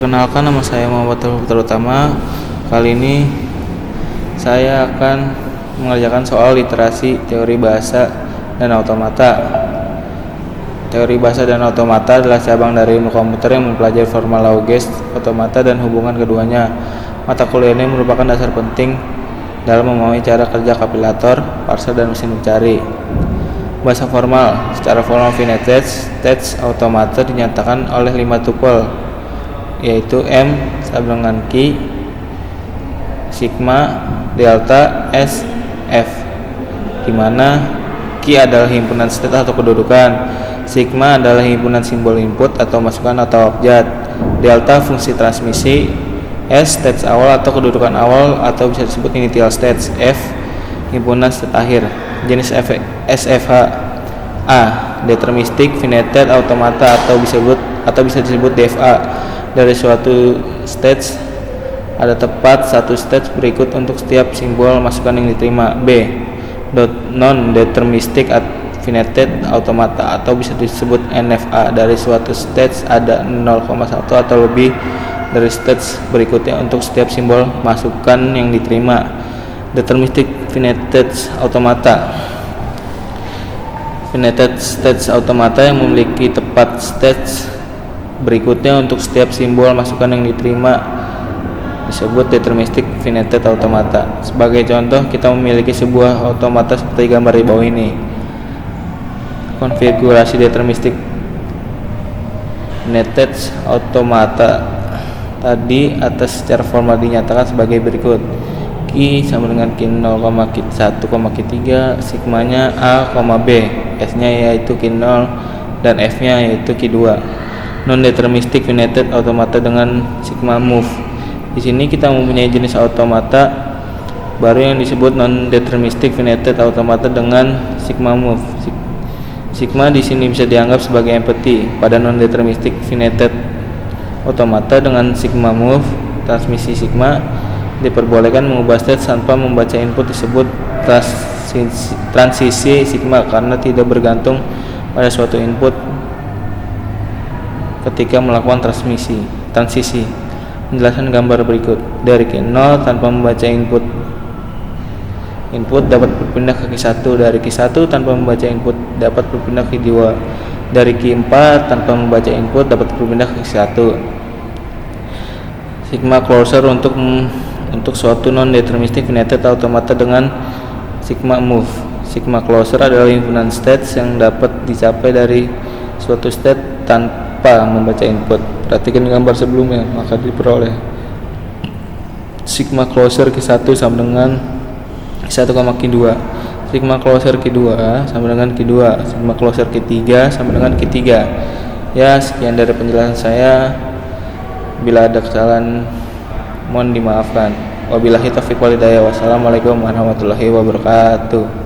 Perkenalkan, nama saya Muhammad Terutama. Kali ini saya akan mengerjakan soal literasi teori bahasa dan otomata. Teori bahasa dan otomata adalah cabang dari ilmu komputer yang mempelajari formal logas, otomata, dan hubungan keduanya. Mata kuliah ini merupakan dasar penting dalam memahami cara kerja kalkulator, parser, dan mesin mencari. Bahasa formal. Secara formal, finite text automata dinyatakan oleh 5 tupel, yaitu M sama dengan Q, sigma, delta, S, F, di mana Q adalah himpunan state atau kedudukan, sigma adalah himpunan simbol input atau masukan atau objek, delta fungsi transmisi, S state awal atau kedudukan awal atau bisa disebut initial state, F himpunan state akhir. Jenis SFH: A. Deterministic finite automata atau bisa disebut DFA. Dari suatu stage ada tepat satu stage berikut untuk setiap simbol masukan yang diterima. B. Non-deterministic finite automata atau bisa disebut NFA. Dari suatu stage ada 0,1 atau lebih dari stage berikutnya untuk setiap simbol masukan yang diterima. Deterministic finite automata. Finite stage automata yang memiliki tepat stage berikutnya untuk setiap simbol masukan yang diterima disebut deterministic finite automata. Sebagai contoh, kita memiliki sebuah automata seperti gambar di bawah ini. Konfigurasi deterministic finite automata tadi atas secara formal dinyatakan sebagai berikut. Q sama dengan Q0, Q1, Q3, sigmanya A, B, S-nya yaitu Q0 dan F-nya yaitu Q2. Non-deterministic finite automata dengan sigma move. Di sini kita mempunyai jenis automata baru yang disebut non-deterministic finite automata dengan sigma move. Sigma di sini bisa dianggap sebagai empty. Pada non-deterministic finite automata dengan sigma move, transmisi sigma diperbolehkan mengubah state tanpa membaca input disebut transisi sigma karena tidak bergantung pada suatu input ketika melakukan transisi. Penjelasan gambar berikut. Dari Q0 tanpa membaca input dapat berpindah ke Q1. Dari Q1 tanpa membaca input dapat berpindah ke Q2. Dari Q4 tanpa membaca input dapat berpindah ke Q1. Sigma closure untuk suatu non-deterministic finite automata dengan sigma move. Sigma closure adalah himpunan states yang dapat dicapai dari suatu state tanpa membaca input. Perhatikan gambar sebelumnya, maka diperoleh sigma closure Q1 sama dengan Q1, Q2. Sigma closure Q2 sama dengan Q2. Sigma closure Q3 sama dengan Q3. Ya, sekian dari penjelasan saya. Bila ada kesalahan mohon dimaafkan. Wabillahi taufiq wal hidayah. Wassalamualaikum warahmatullahi wabarakatuh.